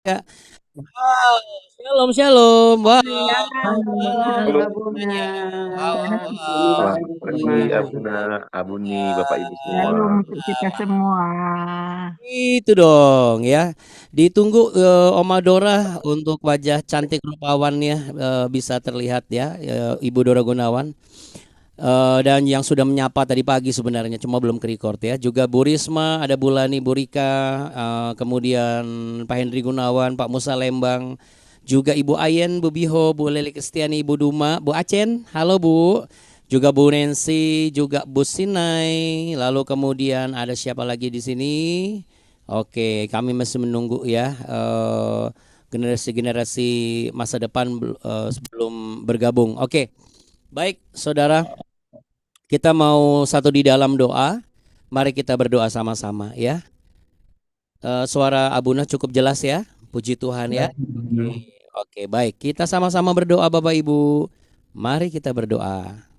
Ya. Wow, shalom, shalom. Wow, Ya, halo halo Halo, Bunga. semuanya. Halo, selamat hai. pagi Abuna, Abuni, Bapak Ibu semua. Shalom untuk kita semua. Itu dong ya. Ditunggu Oma Dora untuk wajah cantik rupawannya bisa terlihat ya, Ibu Dora Gunawan. Dan yang sudah menyapa tadi pagi sebenarnya cuma belum ke record ya. Juga Bu Risma, ada Bu Lani, Bu Rika, kemudian Pak Hendri Gunawan, Pak Musa Lembang, juga Ibu Ayen, Bu Biho, Bu Leli Kristiani, Ibu Duma, Bu Acen. Halo Bu. Juga Bu Nancy, juga Bu Sinai. Lalu kemudian ada siapa lagi di sini? Oke, kami masih menunggu ya generasi-generasi masa depan sebelum bergabung. Oke. Baik, saudara. Kita mau satu di dalam doa. Mari kita berdoa sama-sama ya. Suara Abuna cukup jelas ya. Puji Tuhan ya. Oke, baik. Kita sama-sama berdoa Bapak Ibu. Mari kita berdoa.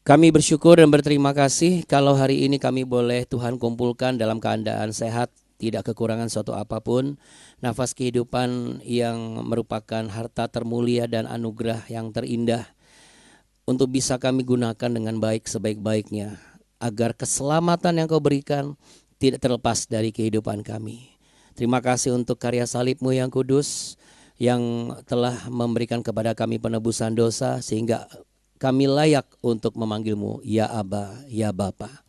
Kami bersyukur dan berterima kasih kalau hari ini kami boleh Tuhan kumpulkan dalam keadaan sehat, tidak kekurangan suatu apapun. Nafas kehidupan yang merupakan harta termulia dan anugerah yang terindah untuk bisa kami gunakan dengan baik sebaik-baiknya, agar keselamatan yang kau berikan tidak terlepas dari kehidupan kami. Terima kasih untuk karya salibmu yang kudus, yang telah memberikan kepada kami penebusan dosa, sehingga kami layak untuk memanggilmu ya Aba, ya Bapa.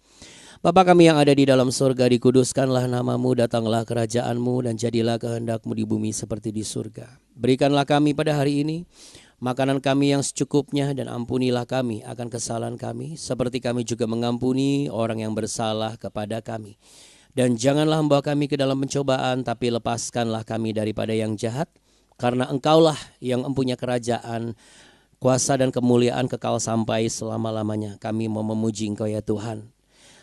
Bapa kami yang ada di dalam surga, dikuduskanlah namamu, datanglah kerajaanmu, dan jadilah kehendakmu di bumi seperti di surga. Berikanlah kami pada hari ini makanan kami yang secukupnya, dan ampunilah kami akan kesalahan kami, seperti kami juga mengampuni orang yang bersalah kepada kami. Dan janganlah membawa kami ke dalam pencobaan, tapi lepaskanlah kami daripada yang jahat, karena Engkaulah yang mempunyai kerajaan, kuasa dan kemuliaan kekal sampai selama-lamanya. Kami mau memuji Engkau ya Tuhan.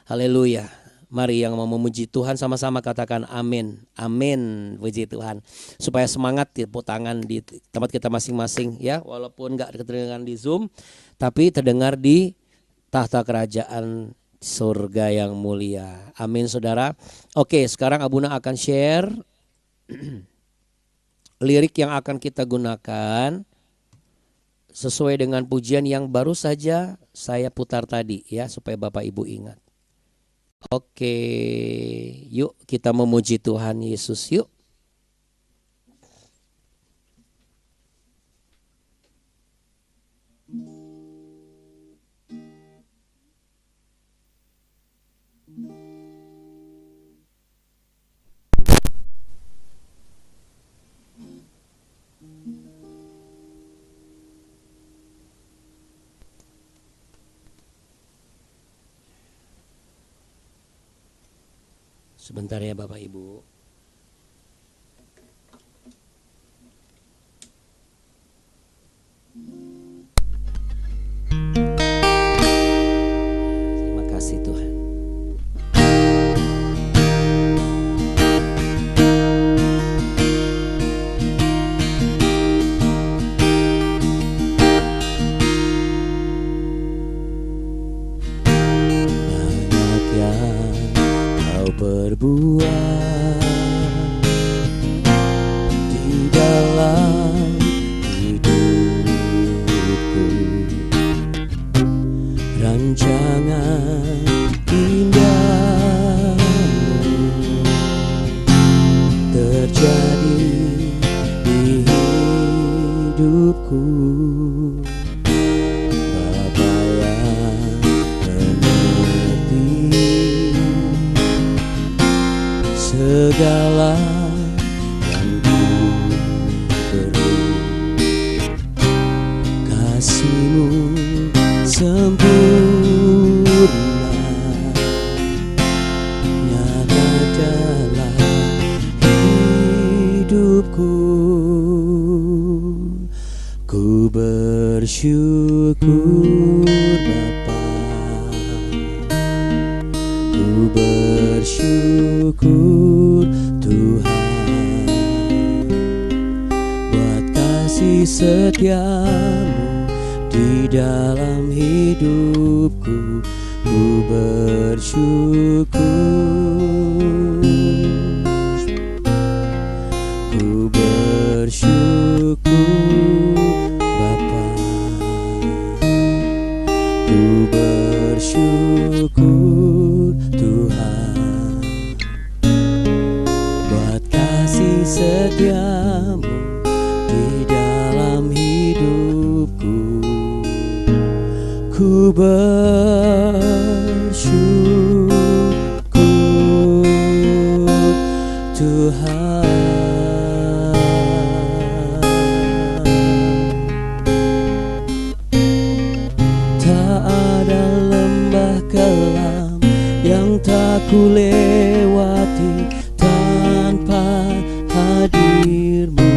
Haleluya. Mari yang mau memuji Tuhan sama-sama katakan amin. Amin. Puji Tuhan. Supaya semangat, tepuk tangan di tempat kita masing-masing ya. Walaupun gak kedengaran di Zoom, tapi terdengar di tahta kerajaan surga yang mulia. Amin saudara. Oke, sekarang Abuna akan share lirik yang akan kita gunakan sesuai dengan pujian yang baru saja saya putar tadi ya, supaya Bapak Ibu ingat. Oke, yuk kita memuji Tuhan Yesus yuk. Sebentar ya Bapak Ibu. Terima kasih Tuhan. Banyak yang kau perbuat di dalam hidupku, rancangan indahmu terjadi di hidupku. Bapa yang mengerti segala yang ku perlu, kasih-Mu sempurna nyata dalam hidupku. Ku bersyukur Bapa, ku bersyukur Tuhan, buat kasih setiamu di dalam hidupku. Ku bersyukur setiamu di dalam hidupku. Ku bersyukur Tuhan. Tak ada lembah kelam yang tak ku lewati tanpa hadir-Mu.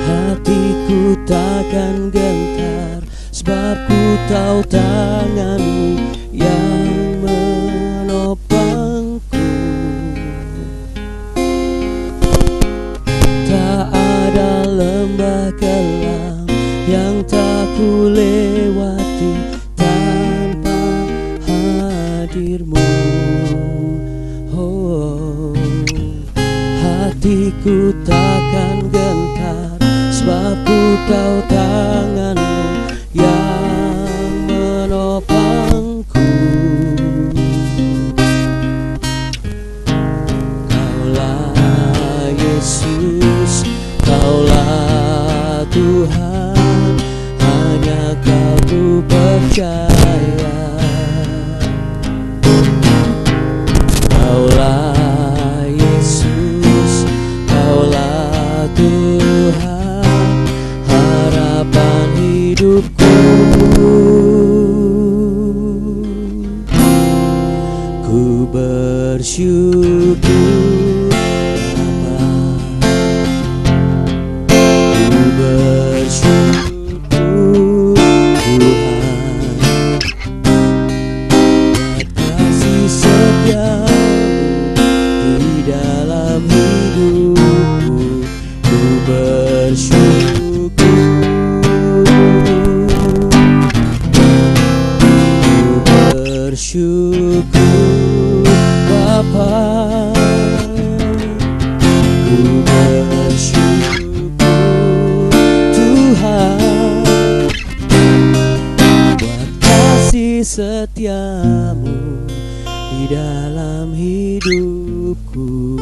Hatiku takkan gentar, sebab ku tahu tangan-Mu yang menopangku. Tak ada lembah kelam yang tak ku lewati tanpa hadir-Mu. Oh, hatiku takkan gentar, sebab ku tahu tangan-Mu yang menopangku. Kaulah Yesus, Kaulah Tuhan, hanya Kau ku percaya. Kaulah Yesus, Kaulah Tuhan, harapan hidupku. Ku bersyukur Bapa, ku bersyukur Tuhan, buat kasih setiamu di dalam hidupku. Ku bersyukur, ku bersyukur Bapa, ku bersyukur Tuhan, buat kasih setiamu di dalam hidupku.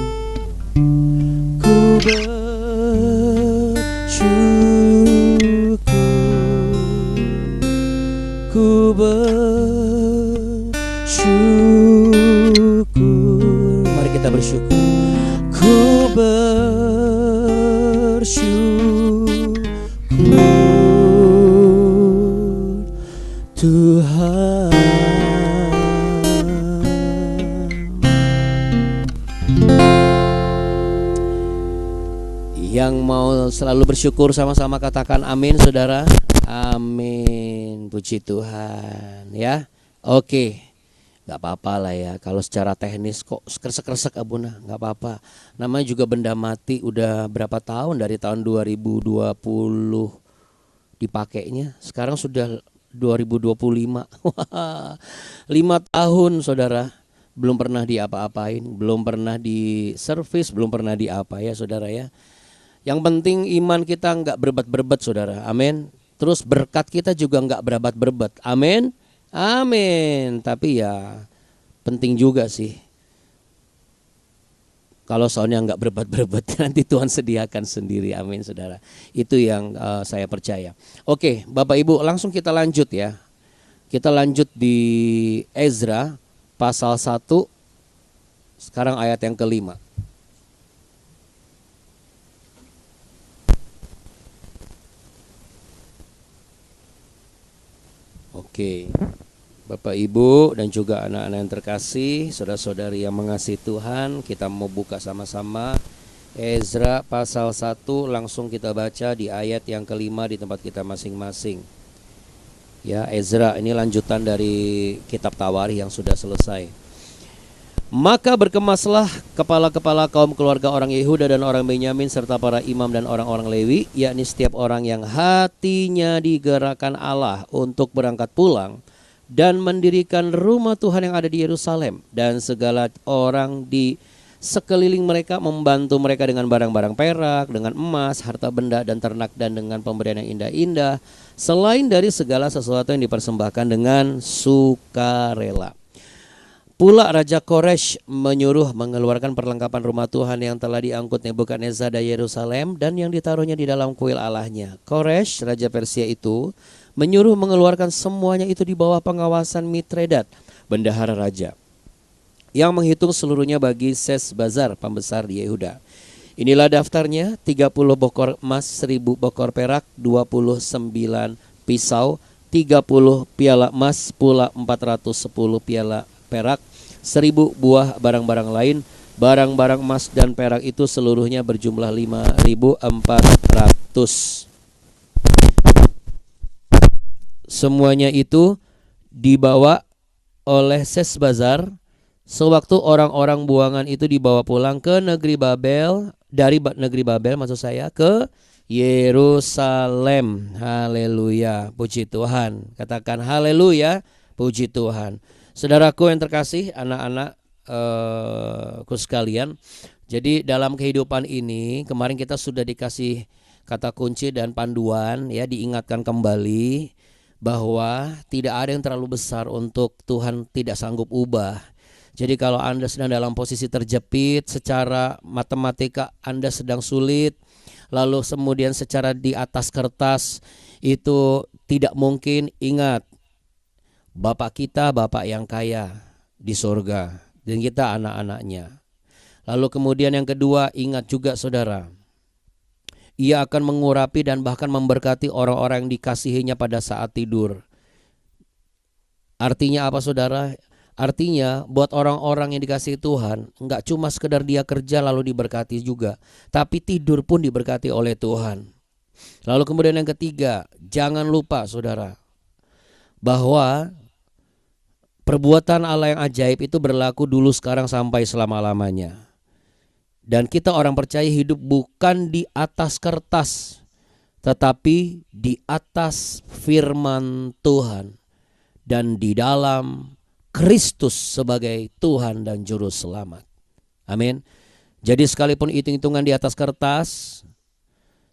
Ku bersyukur, ku bersyukur. Mari kita bersyukur. Ku bersyukur Tuhan. Yang mau selalu bersyukur sama-sama katakan amin, saudara. Amin, puji Tuhan ya. Oke, gak apa-apa lah ya. Kalau secara teknis kok kresek-kresek Abuna, gak apa-apa. Namanya juga benda mati, udah berapa tahun, dari tahun 2020 dipakainya. Sekarang sudah 2025. 5 tahun saudara. Belum pernah diapa-apain, belum pernah di servis, belum pernah diapa ya saudara ya. Yang penting iman kita enggak berebat-berebat saudara, amin. Terus berkat kita juga enggak berebat-berebat, amin. Amin. Tapi ya penting juga sih, kalau soalnya enggak berebat-berebat nanti Tuhan sediakan sendiri, amin saudara. Itu yang saya percaya. Oke Bapak Ibu, langsung kita lanjut ya. Kita lanjut di Ezra pasal 1, sekarang ayat yang ke-5. Oke, Bapak Ibu dan juga anak-anak yang terkasih, saudara-saudari yang mengasihi Tuhan, kita mau buka sama-sama Ezra pasal 1, langsung kita baca di ayat yang ke-5 di tempat kita masing-masing. Ya, Ezra ini lanjutan dari kitab Tawarikh yang sudah selesai. Maka berkemaslah kepala-kepala kaum keluarga orang Yehuda dan orang Benyamin serta para imam dan orang-orang Lewi, yakni setiap orang yang hatinya digerakkan Allah untuk berangkat pulang dan mendirikan rumah Tuhan yang ada di Yerusalem, dan segala orang di sekeliling mereka membantu mereka dengan barang-barang perak, dengan emas, harta benda dan ternak, dan dengan pemberian yang indah-indah, selain dari segala sesuatu yang dipersembahkan dengan sukarela. Pula Raja Koresh menyuruh mengeluarkan perlengkapan rumah Tuhan yang telah diangkut Nebukadnezar dari Yerusalem dan yang ditaruhnya di dalam kuil Allahnya. Koresh, Raja Persia itu, menyuruh mengeluarkan semuanya itu di bawah pengawasan Mitredat, bendahara raja, yang menghitung seluruhnya bagi Sesbazar, pembesar di Yehuda. Inilah daftarnya: 30 bokor emas, 1000 bokor perak, 29 pisau, 30 piala emas, pula 410 piala perak, 1000 buah barang-barang lain. Barang-barang emas dan perak itu seluruhnya berjumlah 5.400. Semuanya itu dibawa oleh Sesbazar sewaktu orang-orang buangan itu dibawa pulang ke negeri Babel, dari negeri Babel maksud saya, ke Yerusalem. Haleluya, puji Tuhan. Katakan haleluya, puji Tuhan. Saudaraku yang terkasih, anak-anak ku sekalian, jadi dalam kehidupan ini kemarin kita sudah dikasih kata kunci dan panduan, ya, diingatkan kembali bahwa tidak ada yang terlalu besar untuk Tuhan tidak sanggup ubah. Jadi kalau Anda sedang dalam posisi terjepit, secara matematika Anda sedang sulit, lalu kemudian secara di atas kertas itu tidak mungkin, ingat, Bapak kita Bapak yang kaya di surga dan kita anak-anaknya. Lalu kemudian yang kedua, ingat juga saudara, Ia akan mengurapi dan bahkan memberkati orang-orang yang dikasihinya pada saat tidur. Artinya apa saudara? Artinya buat orang-orang yang dikasihi Tuhan, enggak cuma sekedar dia kerja lalu diberkati juga, tapi tidur pun diberkati oleh Tuhan. Lalu kemudian yang ketiga, jangan lupa saudara, bahwa perbuatan Allah yang ajaib itu berlaku dulu, sekarang, sampai selama-lamanya. Dan kita orang percaya hidup bukan di atas kertas, tetapi di atas firman Tuhan dan di dalam Kristus sebagai Tuhan dan Juru Selamat. Amin. Jadi sekalipun hitung-hitungan di atas kertas,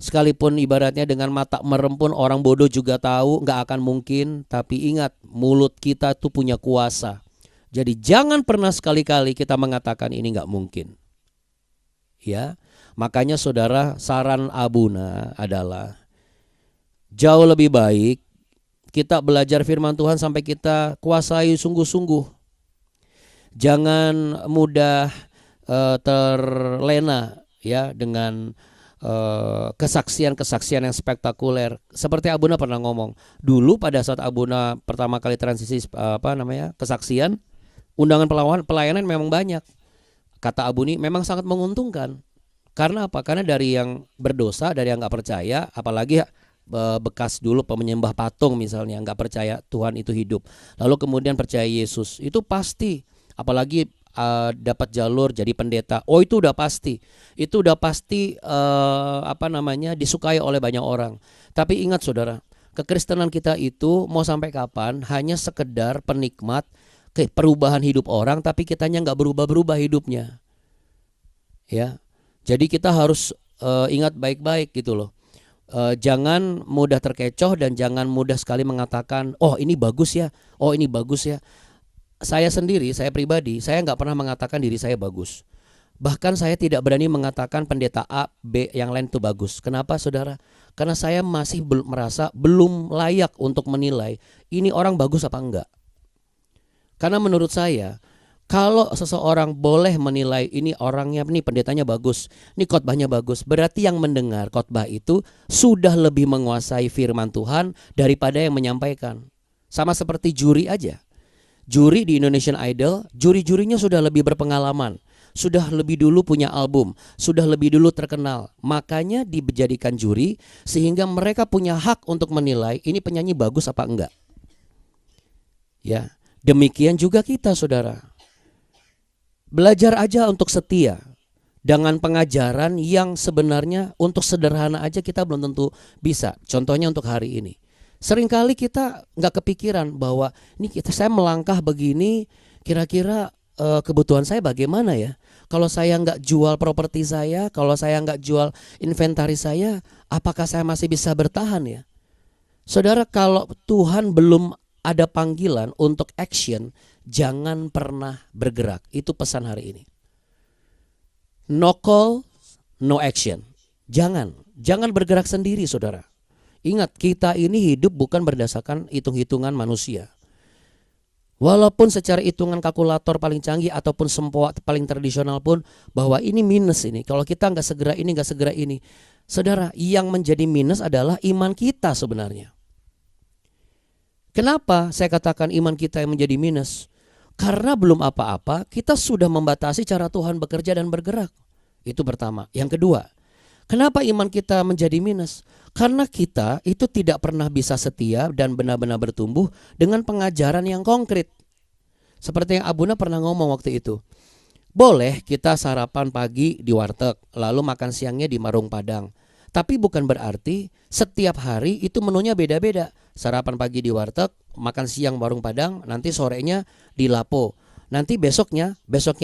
sekalipun ibaratnya dengan mata merem pun orang bodoh juga tahu gak akan mungkin. Tapi ingat, mulut kita tuh punya kuasa. Jadi jangan pernah sekali-kali kita mengatakan ini gak mungkin. Ya, makanya saudara, saran Abuna adalah jauh lebih baik kita belajar firman Tuhan sampai kita kuasai sungguh-sungguh. Jangan mudah terlena ya dengan kesaksian-kesaksian yang spektakuler. Seperti Abuna pernah ngomong, dulu pada saat Abuna pertama kali transisi kesaksian, undangan pelayanan memang banyak. Kata Abuni memang sangat menguntungkan. Karena apa? Karena dari yang berdosa, dari yang gak percaya, apalagi bekas dulu pemenyembah patung misalnya, gak percaya Tuhan itu hidup, lalu kemudian percaya Yesus, itu pasti, apalagi dapat jalur jadi pendeta, oh itu udah pasti, disukai oleh banyak orang. Tapi ingat saudara, kekristenan kita itu mau sampai kapan hanya sekedar penikmat perubahan hidup orang, tapi kitanya nggak berubah-berubah hidupnya. Ya, jadi kita harus ingat baik-baik gitu loh. Jangan mudah terkecoh dan jangan mudah sekali mengatakan, oh ini bagus ya, oh ini bagus ya. Saya sendiri, saya pribadi, saya nggak pernah mengatakan diri saya bagus. Bahkan saya tidak berani mengatakan pendeta A, B, yang lain itu bagus. Kenapa saudara? Karena saya masih merasa belum layak untuk menilai ini orang bagus apa enggak. Karena menurut saya, kalau seseorang boleh menilai ini orangnya, ini pendetanya bagus, ini khotbahnya bagus, berarti yang mendengar khotbah itu sudah lebih menguasai firman Tuhan daripada yang menyampaikan. Sama seperti juri aja. Juri di Indonesian Idol, juri-jurinya sudah lebih berpengalaman, sudah lebih dulu punya album, sudah lebih dulu terkenal. Makanya dijadikan juri sehingga mereka punya hak untuk menilai ini penyanyi bagus apa enggak. Ya. Demikian juga kita saudara. Belajar aja untuk setia dengan pengajaran yang sebenarnya untuk sederhana aja kita belum tentu bisa. Contohnya untuk hari ini. Seringkali kita gak kepikiran bahwa ini saya melangkah begini, kira-kira kebutuhan saya bagaimana ya. Kalau saya gak jual properti saya, kalau saya gak jual inventaris saya, apakah saya masih bisa bertahan ya. Saudara, kalau Tuhan belum ada panggilan untuk action, jangan pernah bergerak. Itu pesan hari ini. No call, no action. Jangan bergerak sendiri, saudara. Ingat, kita ini hidup bukan berdasarkan hitung-hitungan manusia. Walaupun secara hitungan kalkulator paling canggih ataupun sempoa paling tradisional pun bahwa ini minus ini. Kalau kita nggak segera ini. Saudara, yang menjadi minus adalah iman kita sebenarnya. Kenapa saya katakan iman kita yang menjadi minus? Karena belum apa-apa kita sudah membatasi cara Tuhan bekerja dan bergerak. Itu pertama. Yang kedua, kenapa iman kita menjadi minus? Karena kita itu tidak pernah bisa setia dan benar-benar bertumbuh dengan pengajaran yang konkret. Seperti yang Abuna pernah ngomong waktu itu. Boleh kita sarapan pagi di warteg, lalu makan siangnya di warung Padang. Tapi bukan berarti setiap hari itu menunya beda-beda. Sarapan pagi di warteg, makan siang warung Padang, nanti sorenya di Lapo. Nanti besoknya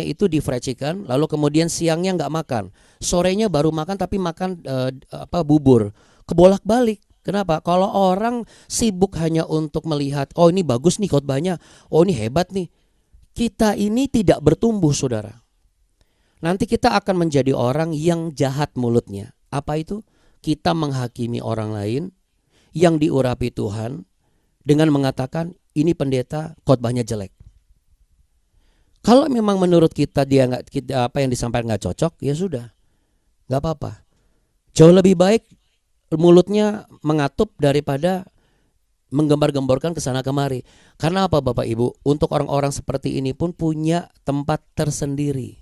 itu di fried chicken, lalu kemudian siangnya nggak makan. Sorenya baru makan tapi makan bubur. Kebolak-balik. Kenapa? Kalau orang sibuk hanya untuk melihat, oh ini bagus nih khotbahnya, oh ini hebat nih. Kita ini tidak bertumbuh, saudara. Nanti kita akan menjadi orang yang jahat mulutnya. Apa itu? Kita menghakimi orang lain yang diurapi Tuhan dengan mengatakan ini pendeta khotbahnya jelek. Kalau memang menurut kita apa yang disampaikan nggak cocok, ya sudah, nggak apa-apa. Jauh lebih baik mulutnya mengatup daripada menggembar-gemborkan ke sana kemari. Karena apa Bapak Ibu? Untuk orang-orang seperti ini pun punya tempat tersendiri.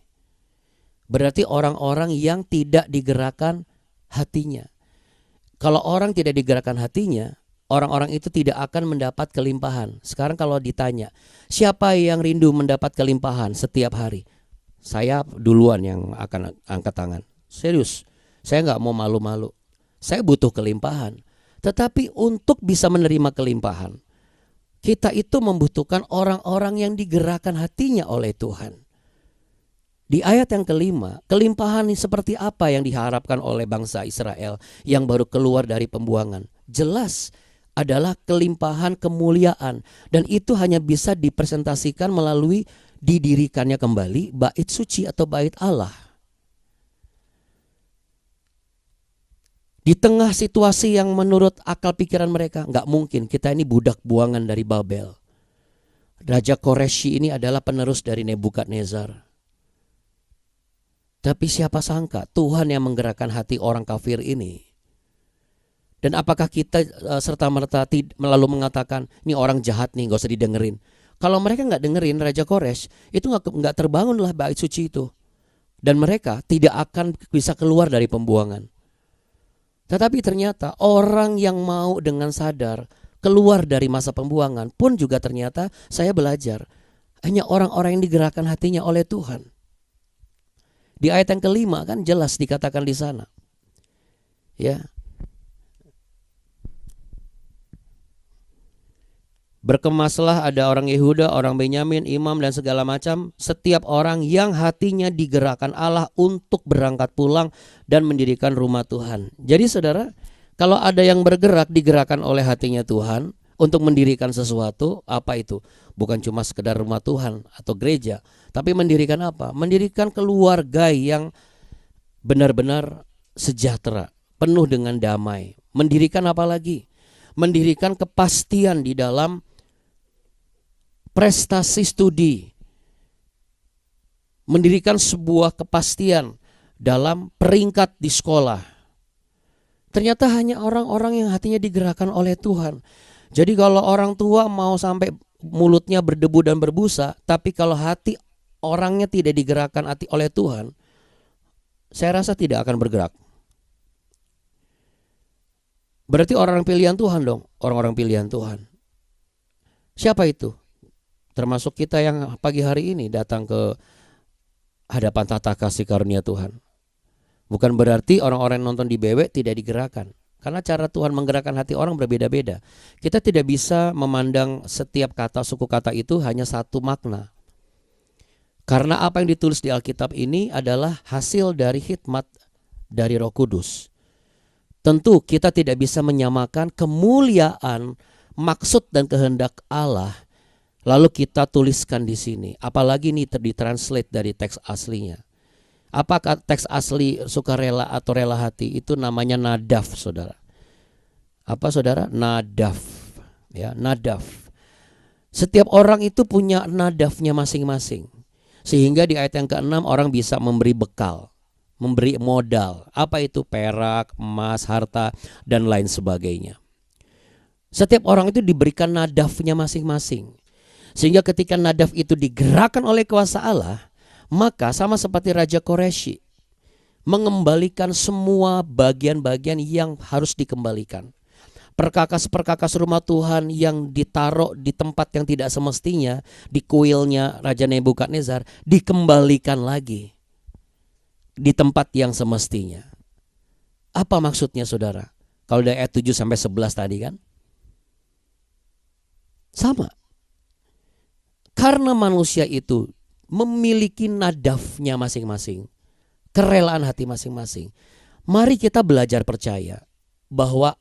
Berarti orang-orang yang tidak digerakkan hatinya. Kalau orang tidak digerakkan hatinya, orang-orang itu tidak akan mendapat kelimpahan. Sekarang kalau ditanya, siapa yang rindu mendapat kelimpahan setiap hari? Saya duluan yang akan angkat tangan. Serius, saya nggak mau malu-malu. Saya butuh kelimpahan. Tetapi untuk bisa menerima kelimpahan, kita itu membutuhkan orang-orang yang digerakkan hatinya oleh Tuhan. Di ayat yang kelima, kelimpahan ini seperti apa yang diharapkan oleh bangsa Israel yang baru keluar dari pembuangan? Jelas adalah kelimpahan kemuliaan. Dan itu hanya bisa dipresentasikan melalui didirikannya kembali bait suci atau bait Allah. Di tengah situasi yang menurut akal pikiran mereka, nggak mungkin, kita ini budak buangan dari Babel. Raja Koreshi ini adalah penerus dari Nebukadnezar. Tapi siapa sangka Tuhan yang menggerakkan hati orang kafir ini. Dan apakah kita serta-merta lalu mengatakan ini orang jahat nih, gak usah didengerin. Kalau mereka nggak dengerin Raja Koresh, itu nggak terbangunlah bait suci itu. Dan mereka tidak akan bisa keluar dari pembuangan. Tetapi ternyata orang yang mau dengan sadar keluar dari masa pembuangan pun juga ternyata saya belajar hanya orang-orang yang digerakkan hatinya oleh Tuhan. Di ayat yang kelima kan jelas dikatakan di sana. Ya. Berkemaslah ada orang Yehuda, orang Benyamin, imam dan segala macam, setiap orang yang hatinya digerakkan Allah untuk berangkat pulang dan mendirikan rumah Tuhan. Jadi saudara, kalau ada yang bergerak digerakkan oleh hatinya Tuhan untuk mendirikan sesuatu, apa itu? Bukan cuma sekedar rumah Tuhan atau gereja, tapi mendirikan apa? Mendirikan keluarga yang benar-benar sejahtera, penuh dengan damai. Mendirikan apa lagi? Mendirikan kepastian di dalam prestasi studi, mendirikan sebuah kepastian dalam peringkat di sekolah. Ternyata hanya orang-orang yang hatinya digerakkan oleh Tuhan. Jadi kalau orang tua mau sampai mulutnya berdebu dan berbusa, tapi kalau hati orangnya tidak digerakkan hati oleh Tuhan, saya rasa tidak akan bergerak. Berarti orang pilihan Tuhan dong, orang-orang pilihan Tuhan. Siapa itu? Termasuk kita yang pagi hari ini datang ke hadapan tata kasih karunia Tuhan. Bukan berarti orang-orang yang nonton di BW tidak digerakkan. Karena cara Tuhan menggerakkan hati orang berbeda-beda. Kita tidak bisa memandang setiap kata, suku kata itu hanya satu makna. Karena apa yang ditulis di Alkitab ini adalah hasil dari hikmat dari Roh Kudus. Tentu kita tidak bisa menyamakan kemuliaan maksud dan kehendak Allah lalu kita tuliskan di sini, apalagi ini ditranslate dari teks aslinya. Apakah teks asli sukarela atau rela hati itu namanya nadaf, saudara? Apa, saudara? Nadaf. Ya, nadaf. Setiap orang itu punya nadafnya masing-masing. Sehingga di ayat yang ke-6 orang bisa memberi bekal, memberi modal. Apa itu? Perak, emas, harta, dan lain sebagainya. Setiap orang itu diberikan nadafnya masing-masing. Sehingga ketika nadaf itu digerakkan oleh kuasa Allah, maka sama seperti Raja Koreshi mengembalikan semua bagian-bagian yang harus dikembalikan. Perkakas-perkakas rumah Tuhan yang ditaruh di tempat yang tidak semestinya, di kuilnya Raja Nebukadnezar, dikembalikan lagi di tempat yang semestinya. Apa maksudnya, saudara? Kalau dari ayat 7 sampai 11 tadi kan sama. Karena manusia itu memiliki nadafnya masing-masing, kerelaan hati masing-masing. Mari kita belajar percaya bahwa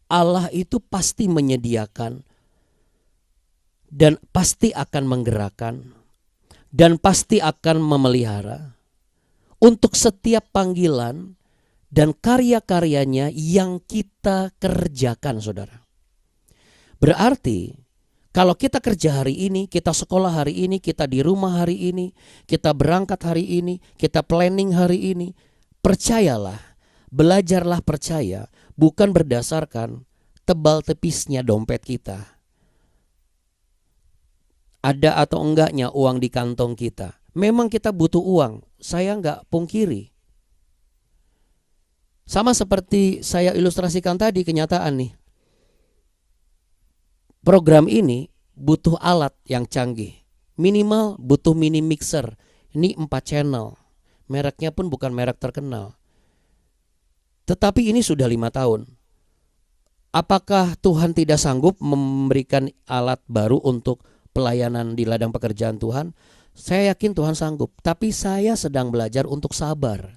Allah itu pasti menyediakan dan pasti akan menggerakkan dan pasti akan memelihara untuk setiap panggilan dan karya-karyanya yang kita kerjakan, saudara. Berarti kalau kita kerja hari ini, kita sekolah hari ini, kita di rumah hari ini, kita berangkat hari ini, kita planning hari ini, percayalah, belajarlah percaya, bukan berdasarkan tebal tepisnya dompet kita. Ada atau enggaknya uang di kantong kita. Memang kita butuh uang, saya enggak pungkiri. Sama seperti saya ilustrasikan tadi, kenyataan nih. Program ini butuh alat yang canggih. Minimal butuh mini mixer. Ini 4 channel. Mereknya pun bukan merek terkenal. Tetapi ini sudah 5 tahun. Apakah Tuhan tidak sanggup memberikan alat baru untuk pelayanan di ladang pekerjaan Tuhan? Saya yakin Tuhan sanggup. Tapi saya sedang belajar untuk sabar.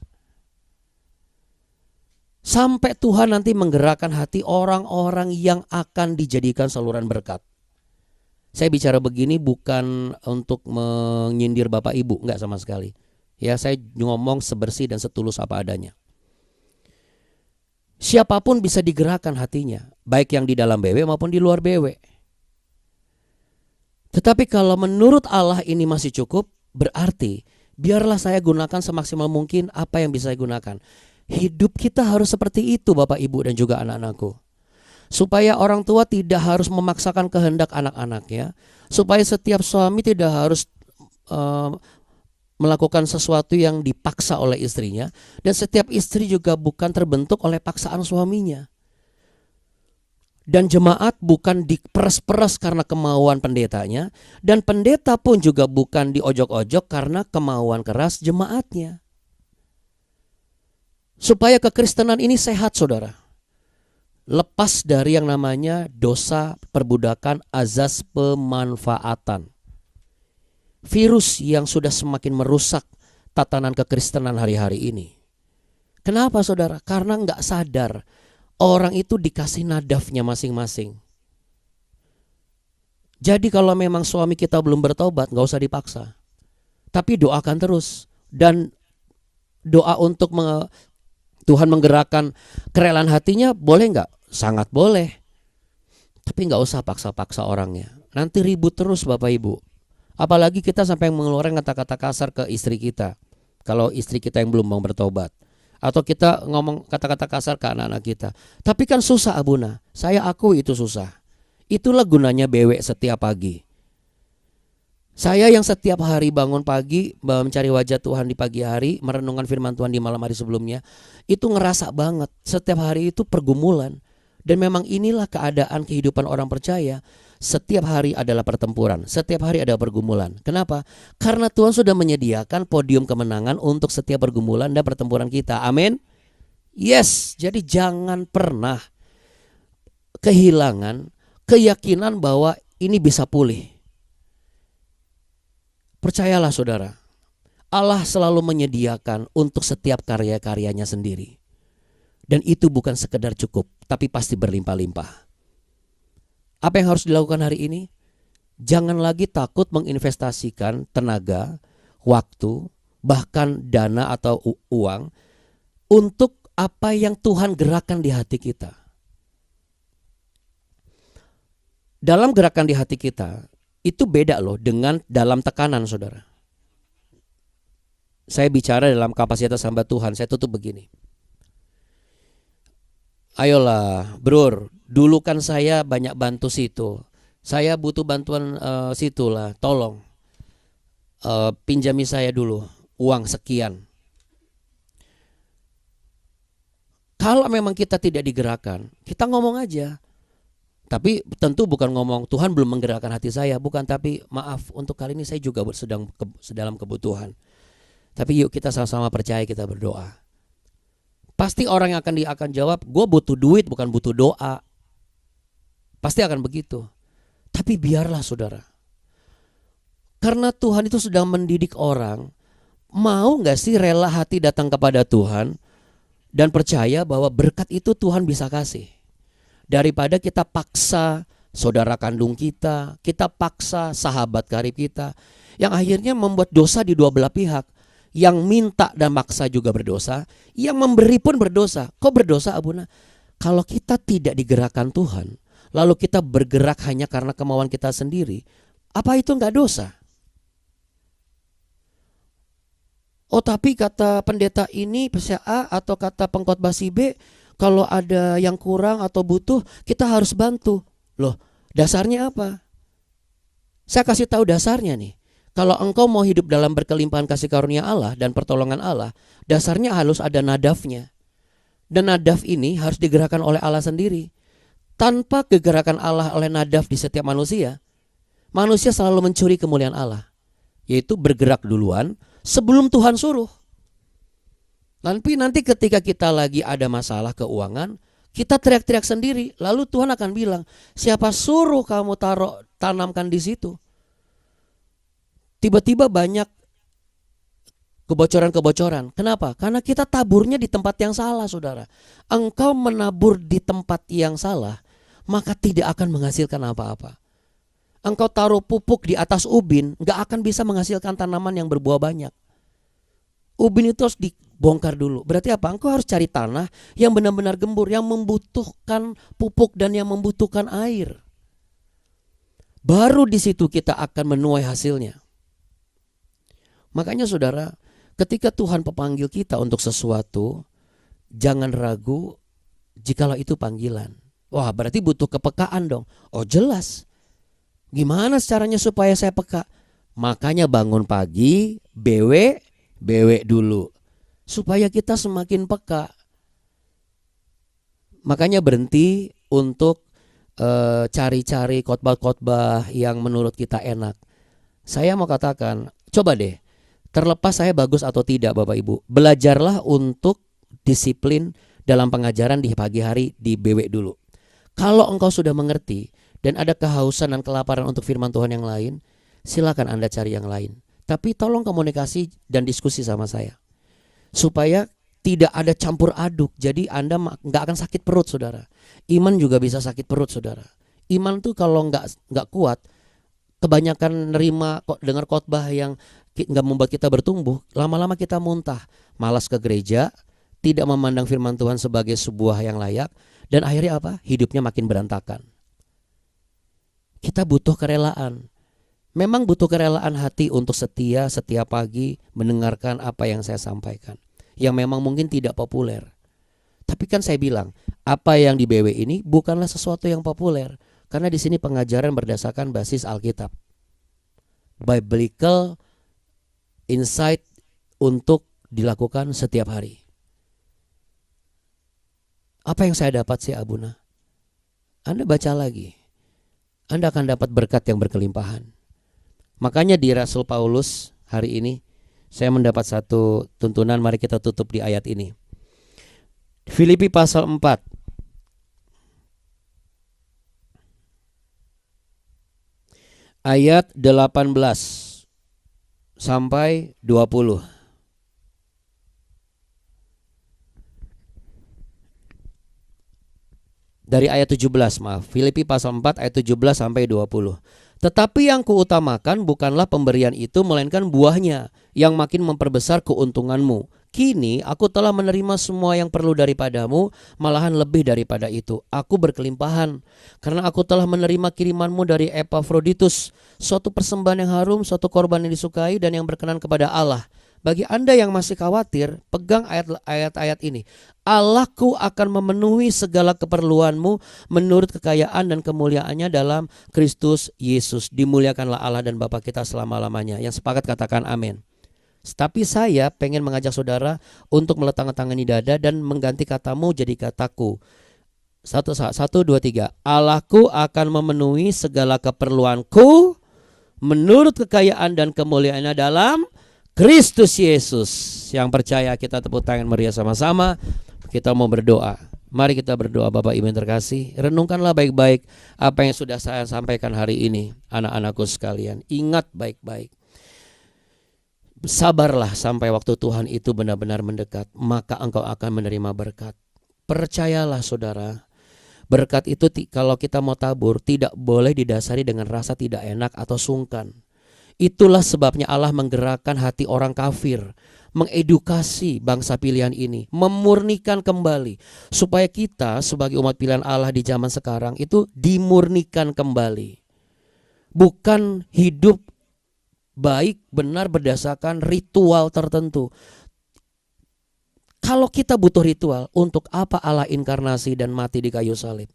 Sampai Tuhan nanti menggerakkan hati orang-orang yang akan dijadikan saluran berkat. Saya bicara begini bukan untuk menyindir Bapak Ibu, enggak sama sekali. Ya, saya ngomong sebersih dan setulus apa adanya. Siapapun bisa digerakkan hatinya, baik yang di dalam BW maupun di luar BW. Tetapi kalau menurut Allah ini masih cukup, berarti biarlah saya gunakan semaksimal mungkin apa yang bisa saya gunakan. Hidup kita harus seperti itu, Bapak Ibu dan juga anak-anakku. Supaya orang tua tidak harus memaksakan kehendak anak-anaknya. Supaya setiap suami tidak harus melakukan sesuatu yang dipaksa oleh istrinya. Dan setiap istri juga bukan terbentuk oleh paksaan suaminya. Dan jemaat bukan diperes-peres karena kemauan pendetanya. Dan pendeta pun juga bukan diojok-ojok karena kemauan keras jemaatnya. Supaya kekristenan ini sehat, saudara. Lepas dari yang namanya dosa perbudakan azas pemanfaatan. Virus yang sudah semakin merusak tatanan kekristenan hari-hari ini. Kenapa, saudara? Karena nggak sadar orang itu dikasih nadafnya masing-masing. Jadi kalau memang suami kita belum bertobat, nggak usah dipaksa. Tapi doakan terus. Dan doa untuk Tuhan menggerakkan kerelaan hatinya boleh nggak? Sangat boleh. Tapi nggak usah paksa-paksa orangnya. Nanti ribut terus, Bapak Ibu. Apalagi kita sampai mengeluarkan kata-kata kasar ke istri kita. Kalau istri kita yang belum mau bertobat. Atau kita ngomong kata-kata kasar ke anak-anak kita. Tapi kan susah, Abuna. Saya akui itu susah. Itulah gunanya BW setiap pagi. Saya yang setiap hari bangun pagi mencari wajah Tuhan di pagi hari, merenungkan firman Tuhan di malam hari sebelumnya, itu ngerasa banget setiap hari itu pergumulan. Dan memang inilah keadaan kehidupan orang percaya. Setiap hari adalah pertempuran, setiap hari ada pergumulan. Kenapa? Karena Tuhan sudah menyediakan podium kemenangan untuk setiap pergumulan dan pertempuran kita. Amin. Yes, jadi jangan pernah kehilangan keyakinan bahwa ini bisa pulih. Percayalah, saudara, Allah selalu menyediakan untuk setiap karya-karyanya sendiri. Dan itu bukan sekedar cukup, tapi pasti berlimpah-limpah. Apa yang harus dilakukan hari ini? Jangan lagi takut menginvestasikan tenaga, waktu, bahkan dana atau uang untuk apa yang Tuhan gerakan di hati kita. Dalam gerakan di hati kita, itu beda loh dengan dalam tekanan, saudara. Saya bicara dalam kapasitas hamba Tuhan, saya tutup begini. Ayolah, bro, dulu kan saya banyak bantu situ. Saya butuh bantuan situ lah, tolong pinjami saya dulu uang sekian. Kalau memang kita tidak digerakkan, kita ngomong aja. Tapi tentu bukan ngomong Tuhan belum menggerakkan hati saya, bukan. Tapi maaf, untuk kali ini saya juga sedang dalam kebutuhan. Tapi yuk kita sama-sama percaya, kita berdoa. Pasti orang yang akan jawab, gue butuh duit bukan butuh doa. Pasti akan begitu. Tapi biarlah saudara, karena Tuhan itu sedang mendidik orang. Mau gak sih rela hati datang kepada Tuhan dan percaya bahwa berkat itu Tuhan bisa kasih, daripada kita paksa saudara kandung kita paksa sahabat karib kita, yang akhirnya membuat dosa di dua belah pihak. Yang minta dan maksa juga berdosa, yang memberi pun berdosa. Kok berdosa, Abuna? Kalau kita tidak digerakkan Tuhan, lalu kita bergerak hanya karena kemauan kita sendiri, apa itu enggak dosa? Oh, tapi kata pendeta ini PCA atau kata pengkhotbah si B, kalau ada yang kurang atau butuh, kita harus bantu. Loh, dasarnya apa? Saya kasih tahu dasarnya nih. Kalau engkau mau hidup dalam berkelimpahan kasih karunia Allah dan pertolongan Allah, dasarnya harus ada nadafnya. Dan nadaf ini harus digerakkan oleh Allah sendiri. Tanpa kegerakan Allah oleh nadaf di setiap manusia, manusia selalu mencuri kemuliaan Allah, yaitu bergerak duluan sebelum Tuhan suruh. Nanti ketika kita lagi ada masalah keuangan, kita teriak-teriak sendiri. Lalu Tuhan akan bilang, siapa suruh kamu tanamkan di situ? Tiba-tiba banyak kebocoran-kebocoran. Kenapa? Karena kita taburnya di tempat yang salah, saudara. Engkau menabur di tempat yang salah, maka tidak akan menghasilkan apa-apa. Engkau taruh pupuk di atas ubin, gak akan bisa menghasilkan tanaman yang berbuah banyak. Ubin itu harus dibongkar dulu. Berarti apa? Engkau harus cari tanah yang benar-benar gembur, yang membutuhkan pupuk dan yang membutuhkan air. Baru di situ kita akan menuai hasilnya. Makanya saudara, ketika Tuhan memanggil kita untuk sesuatu, jangan ragu jikalau itu panggilan. Wah, berarti butuh kepekaan dong. Oh, jelas. Gimana caranya supaya saya peka? Makanya bangun pagi, bewe dulu, supaya kita semakin peka. Makanya berhenti untuk cari-cari khotbah-khotbah yang menurut kita enak. Saya mau katakan, coba deh, terlepas saya bagus atau tidak Bapak Ibu, belajarlah untuk disiplin dalam pengajaran di pagi hari, di BW dulu. Kalau engkau sudah mengerti dan ada kehausan dan kelaparan untuk firman Tuhan yang lain, silakan Anda cari yang lain. Tapi tolong komunikasi dan diskusi sama saya, supaya tidak ada campur aduk. Jadi Anda gak akan sakit perut, saudara. Iman juga bisa sakit perut, saudara. Iman tuh kalau gak kuat, kebanyakan nerima dengar khotbah yang gak membuat kita bertumbuh, lama-lama kita muntah, malas ke gereja, tidak memandang firman Tuhan sebagai sebuah yang layak, dan akhirnya apa? Hidupnya makin berantakan. Kita butuh kerelaan. Memang butuh kerelaan hati untuk setia setiap pagi mendengarkan apa yang saya sampaikan, yang memang mungkin tidak populer. Tapi kan saya bilang, apa yang di BW ini bukanlah sesuatu yang populer, karena di sini pengajaran berdasarkan basis Alkitab, biblical insight untuk dilakukan setiap hari. Apa yang saya dapat sih, Abuna? Anda baca lagi, Anda akan dapat berkat yang berkelimpahan. Makanya di Rasul Paulus hari ini saya mendapat satu tuntunan, mari kita tutup di ayat ini. Filipi pasal 4 ayat 18 sampai 20. Dari ayat 17, maaf. Filipi pasal 4 ayat 17 sampai 20. Tetapi yang kuutamakan bukanlah pemberian itu, melainkan buahnya yang makin memperbesar keuntunganmu. Kini aku telah menerima semua yang perlu daripadamu, malahan lebih daripada itu. Aku berkelimpahan, karena aku telah menerima kirimanmu dari Epafroditus, suatu persembahan yang harum, suatu korban yang disukai dan yang berkenan kepada Allah. Bagi Anda yang masih khawatir, pegang ayat-ayat ini. Allahku akan memenuhi segala keperluanmu menurut kekayaan dan kemuliaannya dalam Kristus Yesus. Dimuliakanlah Allah dan Bapa kita selama-lamanya. Yang sepakat katakan amin. Tapi saya pengen mengajak saudara untuk meletakkan dada dan mengganti katamu jadi kataku. Satu, dua, tiga. Allahku akan memenuhi segala keperluanku menurut kekayaan dan kemuliaannya dalam Kristus Yesus. Yang percaya kita tepuk tangan meriah sama-sama. Kita mau berdoa. Mari kita berdoa. Bapak Ibu yang terkasih, renungkanlah baik-baik apa yang sudah saya sampaikan hari ini. Anak-anakku sekalian, ingat baik-baik. Sabarlah sampai waktu Tuhan itu benar-benar mendekat, maka engkau akan menerima berkat. Percayalah saudara, berkat itu kalau kita mau tabur tidak boleh didasari dengan rasa tidak enak atau sungkan. Itulah sebabnya Allah menggerakkan hati orang kafir, mengedukasi bangsa pilihan ini, memurnikan kembali, supaya kita sebagai umat pilihan Allah di zaman sekarang itu dimurnikan kembali. Bukan hidup baik benar berdasarkan ritual tertentu. Kalau kita butuh ritual, untuk apa Allah inkarnasi dan mati di kayu salib?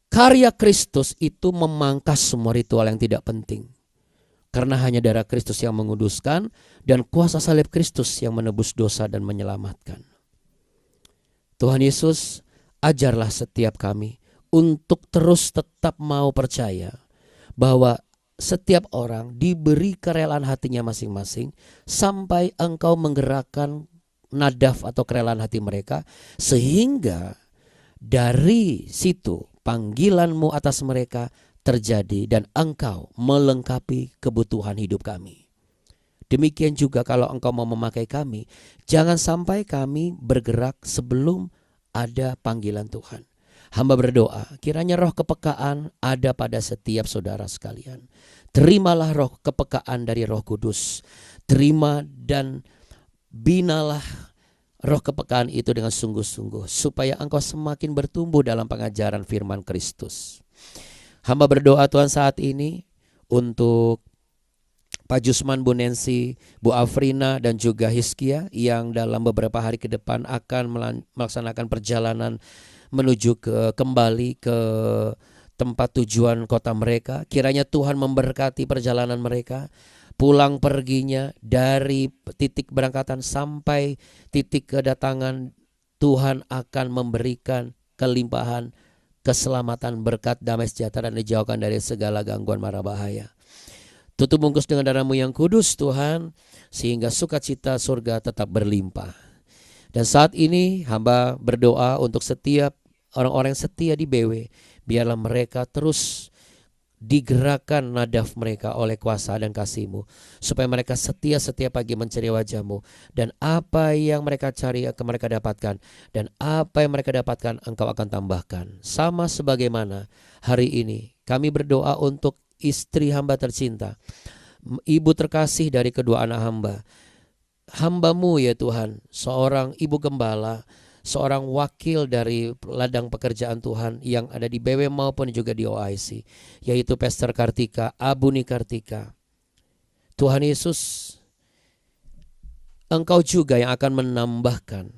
Karya Kristus itu memangkas semua ritual yang tidak penting. Karena hanya darah Kristus yang menguduskan dan kuasa salib Kristus yang menebus dosa dan menyelamatkan. Tuhan Yesus, ajarlah setiap kami untuk terus tetap mau percaya bahwa setiap orang diberi kerelaan hatinya masing-masing sampai engkau menggerakkan nadaf atau kerelaan hati mereka, sehingga dari situ panggilanmu atas mereka terjadi dan engkau melengkapi kebutuhan hidup kami. Demikian juga kalau engkau mau memakai kami, jangan sampai kami bergerak sebelum ada panggilan Tuhan. Hamba berdoa, kiranya roh kepekaan ada pada setiap saudara sekalian. Terimalah roh kepekaan dari Roh Kudus. Terima dan binalah roh kepekaan itu dengan sungguh-sungguh, supaya engkau semakin bertumbuh dalam pengajaran firman Kristus. Hamba berdoa Tuhan saat ini untuk Pak Jusman, Bu Nancy, Bu Afrina dan juga Hiskia yang dalam beberapa hari ke depan akan melaksanakan perjalanan menuju kembali ke tempat tujuan kota mereka. Kiranya Tuhan memberkati perjalanan mereka, pulang perginya dari titik berangkatan sampai titik kedatangan. Tuhan akan memberikan kelimpahan keselamatan, berkat, damai sejahtera, dan dijauhkan dari segala gangguan mara bahaya. Tutup bungkus dengan darah-Mu yang kudus Tuhan, sehingga sukacita surga tetap berlimpah. Dan saat ini hamba berdoa untuk setiap orang-orang yang setia di BW, biarlah mereka terus digerakkan nadaf mereka oleh kuasa dan kasih-Mu, supaya mereka setia setiap pagi mencari wajah-Mu, dan apa yang mereka cari akan mereka dapatkan, dan apa yang mereka dapatkan Engkau akan tambahkan. Sama sebagaimana hari ini kami berdoa untuk istri hamba tercinta, ibu terkasih dari kedua anak hamba. Hamba-Mu ya Tuhan, seorang ibu gembala, seorang wakil dari ladang pekerjaan Tuhan yang ada di BW maupun juga di OIC, yaitu Pastor Kartika, Abuni Kartika. Tuhan Yesus, Engkau juga yang akan menambahkan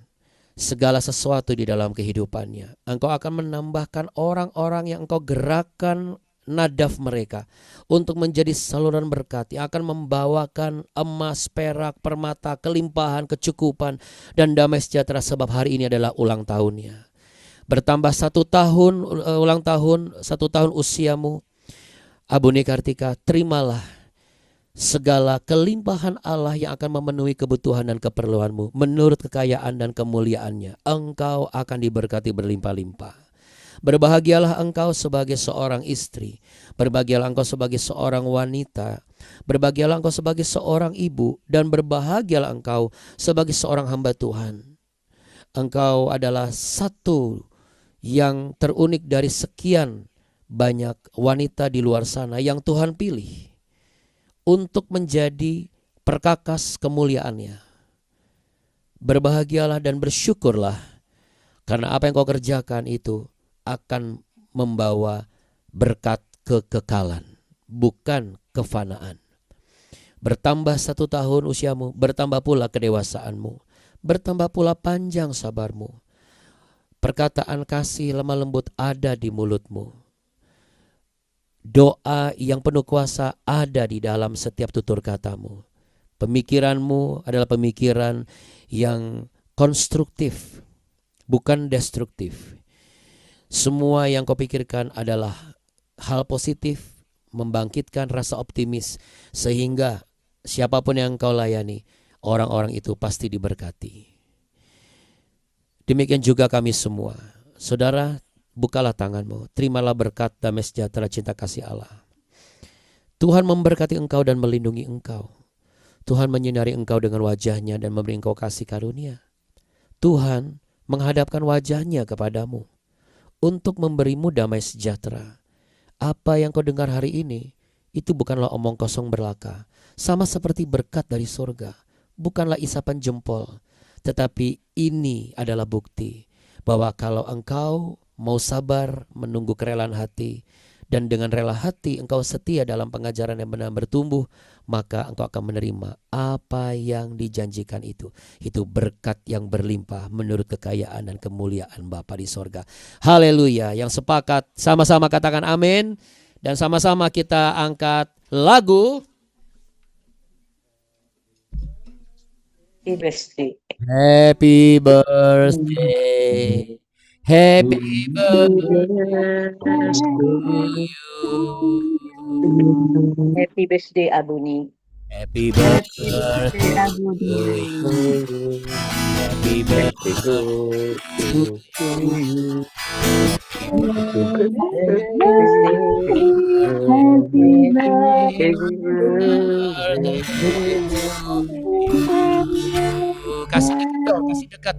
segala sesuatu di dalam kehidupannya. Engkau akan menambahkan orang-orang yang Engkau gerakkan nadaf mereka untuk menjadi saluran berkat yang akan membawakan emas, perak, permata, kelimpahan, kecukupan, dan damai sejahtera, sebab hari ini adalah ulang tahunnya. Bertambah 1 tahun ulang tahun, 1 tahun usiamu, Abuni Kartika. Terimalah segala kelimpahan Allah yang akan memenuhi kebutuhan dan keperluanmu menurut kekayaan dan kemuliaannya. Engkau akan diberkati berlimpah-limpah. Berbahagialah engkau sebagai seorang istri, berbahagialah engkau sebagai seorang wanita, berbahagialah engkau sebagai seorang ibu, dan berbahagialah engkau sebagai seorang hamba Tuhan. Engkau adalah satu yang terunik dari sekian banyak wanita di luar sana yang Tuhan pilih untuk menjadi perkakas kemuliaan-Nya. Berbahagialah dan bersyukurlah karena apa yang kau kerjakan itu akan membawa berkat kekekalan, bukan kefanaan. Bertambah 1 tahun usiamu, bertambah pula kedewasaanmu, bertambah pula panjang sabarmu. Perkataan kasih lemah lembut ada di mulutmu. Doa yang penuh kuasa ada di dalam setiap tutur katamu. Pemikiranmu adalah pemikiran yang konstruktif, bukan destruktif. Semua yang kau pikirkan adalah hal positif, membangkitkan rasa optimis, sehingga siapapun yang kau layani, orang-orang itu pasti diberkati. Demikian juga kami semua. Saudara, bukalah tanganmu, terimalah berkat damai sejahtera cinta kasih Allah. Tuhan memberkati engkau dan melindungi engkau. Tuhan menyinari engkau dengan wajah-Nya dan memberi engkau kasih karunia. Tuhan menghadapkan wajah-Nya kepadamu untuk memberimu damai sejahtera. Apa yang kau dengar hari ini, itu bukanlah omong kosong belaka. Sama seperti berkat dari surga. Bukanlah isapan jempol. Tetapi ini adalah bukti bahwa kalau engkau mau sabar menunggu kerelaan hati, dan dengan rela hati engkau setia dalam pengajaran yang benar bertumbuh, maka engkau akan menerima apa yang dijanjikan itu. Itu berkat yang berlimpah menurut kekayaan dan kemuliaan Bapa di sorga. Haleluya. Yang sepakat sama-sama katakan amin. Dan sama-sama kita angkat lagu Happy birthday. Happy birthday. Happy birthday to you. Happy birthday, Abuni. Happy birthday to you. Happy birthday to you.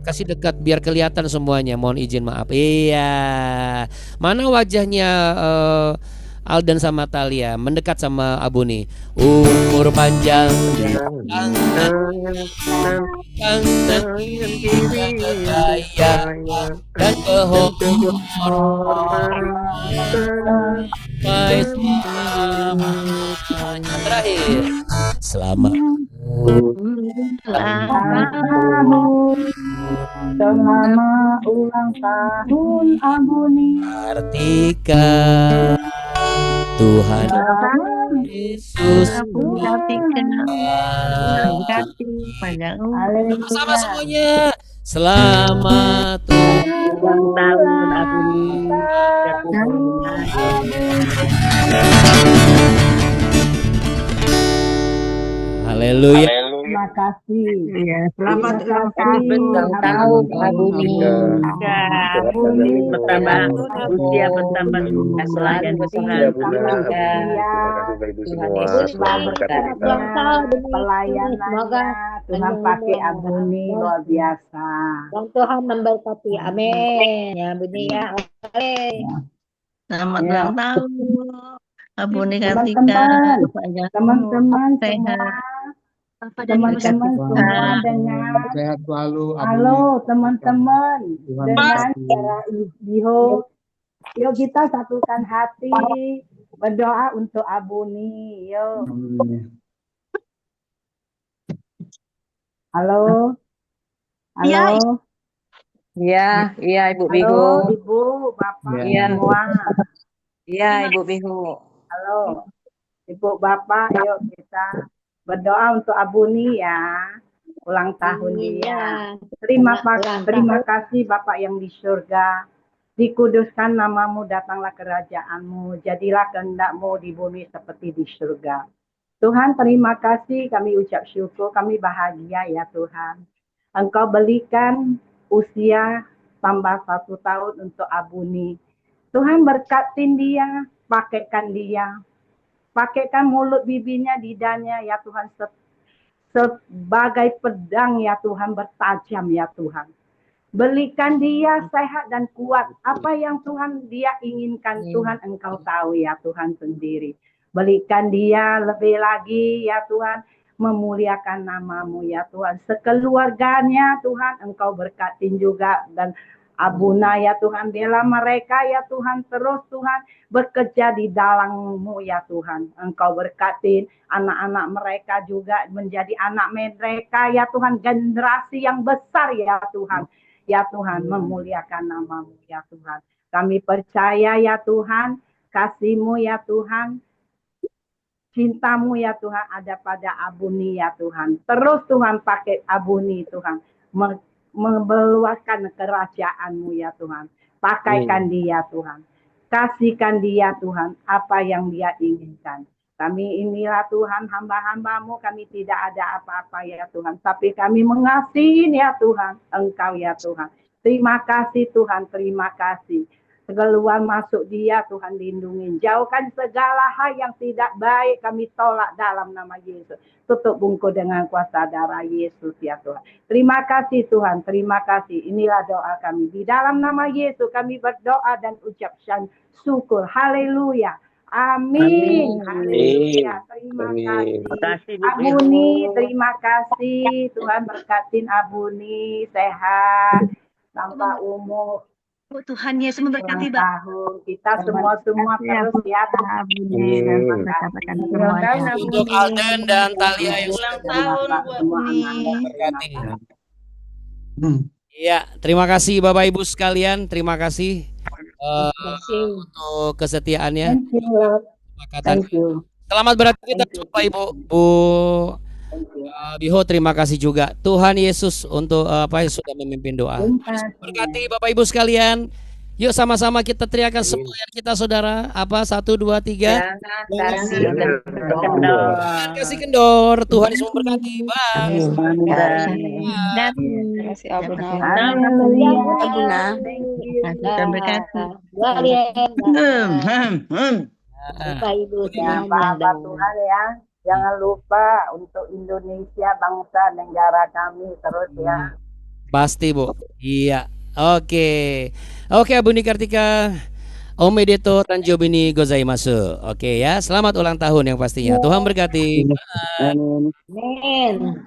Kasih dekat biar kelihatan semuanya. Mohon izin maaf. Iya. Mana wajahnya Aldan sama Talia? Mendekat sama Abuni. Umur panjang dan kehormatan. Terakhir, selamat ulang tahun Abuni. Artika Tuhan Yesus sama semuanya. Selamat Ulang tahun Abuni. Haleluya. Terima kasih. Selamat ulang tahun Abuni. Bertambah usia, bertambah kesalahan Tuhan. Tuhan Yesus pelayanannya Tuhan pakai Abuni luar biasa. Tuhan memberkati. Amin. Ya Buni ya. Selamat ulang tahun Abuni Kartika. Teman-teman teman-teman semua dengan sehat selalu. halo teman-teman dengan cara Biho. Yuk kita satukan hati berdoa untuk Abuni. Yuk. Halo. Halo. Iya, Ibu Bihu. Halo, Ibu, Bapak, Iya. semua. Iya, Ibu Bihu. Halo, Ibu, Bapak, yuk kita berdoa untuk Abuni ya, ulang tahun dia. Terima kasih Bapak yang di surga. Dikuduskan namamu, datanglah kerajaanmu, jadilah kehendak-mu di bumi seperti di surga. Tuhan, terima kasih, kami ucap syukur, kami bahagia ya Tuhan. Engkau berikan usia tambah 1 tahun untuk Abuni. Tuhan berkatin dia, pakaikan dia. Pakaikan mulut bibirnya, lidahnya ya Tuhan sebagai pedang ya Tuhan, bertajam ya Tuhan. Berikan dia sehat dan kuat. Apa yang Tuhan dia inginkan, Tuhan Engkau tahu ya Tuhan sendiri. Berikan dia lebih lagi ya Tuhan, memuliakan namamu ya Tuhan. Sekeluarganya Tuhan Engkau berkatin juga, dan Abuna ya Tuhan, bela mereka ya Tuhan, terus Tuhan bekerja di dalammu ya Tuhan. Engkau berkatin anak-anak mereka juga menjadi anak mereka ya Tuhan, generasi yang besar ya Tuhan. Ya Tuhan, memuliakan namamu ya Tuhan. Kami percaya ya Tuhan, kasih-Mu ya Tuhan, cintamu ya Tuhan ada pada Abuni ya Tuhan. Terus Tuhan pakai Abuni Tuhan, meluaskan kerajaan-Mu ya Tuhan. Pakaikan dia Tuhan. Kasihkan dia Tuhan apa yang dia inginkan. Kami inilah Tuhan, hamba-hamba-Mu, kami tidak ada apa-apa ya Tuhan. Tapi kami mengasihi ya Tuhan, Engkau ya Tuhan. Terima kasih Tuhan, terima kasih. Keluar masuk dia Tuhan lindungi. Jauhkan segala hal yang tidak baik, kami tolak dalam nama Yesus. Tutup bungkus dengan kuasa darah Yesus ya Tuhan. Terima kasih Tuhan, terima kasih. Inilah doa kami. Di dalam nama Yesus kami berdoa dan ucapkan syukur. Haleluya. Amin. Haleluya. Terima kasih. Abuni, terima kasih. Tuhan berkatin Abuni sehat sampai umur Tuhan Yesus memberkati tahun. Kita semua terus ya Tuhan. Untuk Alden dan Talia yang ulang tahun buat berkati. Iya, terima kasih Bapak Ibu sekalian, terima kasih untuk kesetiaannya. Thank you. Selamat beraktivitas Bapak Ibu. Bu Biho, terima kasih juga Tuhan Yesus untuk apa yang sudah memimpin doa. Berkati Bapak Ibu sekalian. Yuk sama-sama kita teriakan semboyan kita saudara. Apa 1, 2, 3. Kasih kendor. Tuhan Yesus memberkati. Bye. Terima kasih Abuna. Bapak Ibu Bapak Tuhan ya. Jangan lupa untuk Indonesia, bangsa negara kami terus ya. Pasti Bu. Iya. Oke. Oke Abuni Kartika. Omedeto Tanjobini gozaimasu. Oke ya. Selamat ulang tahun yang pastinya. Tuhan berkati. Amin.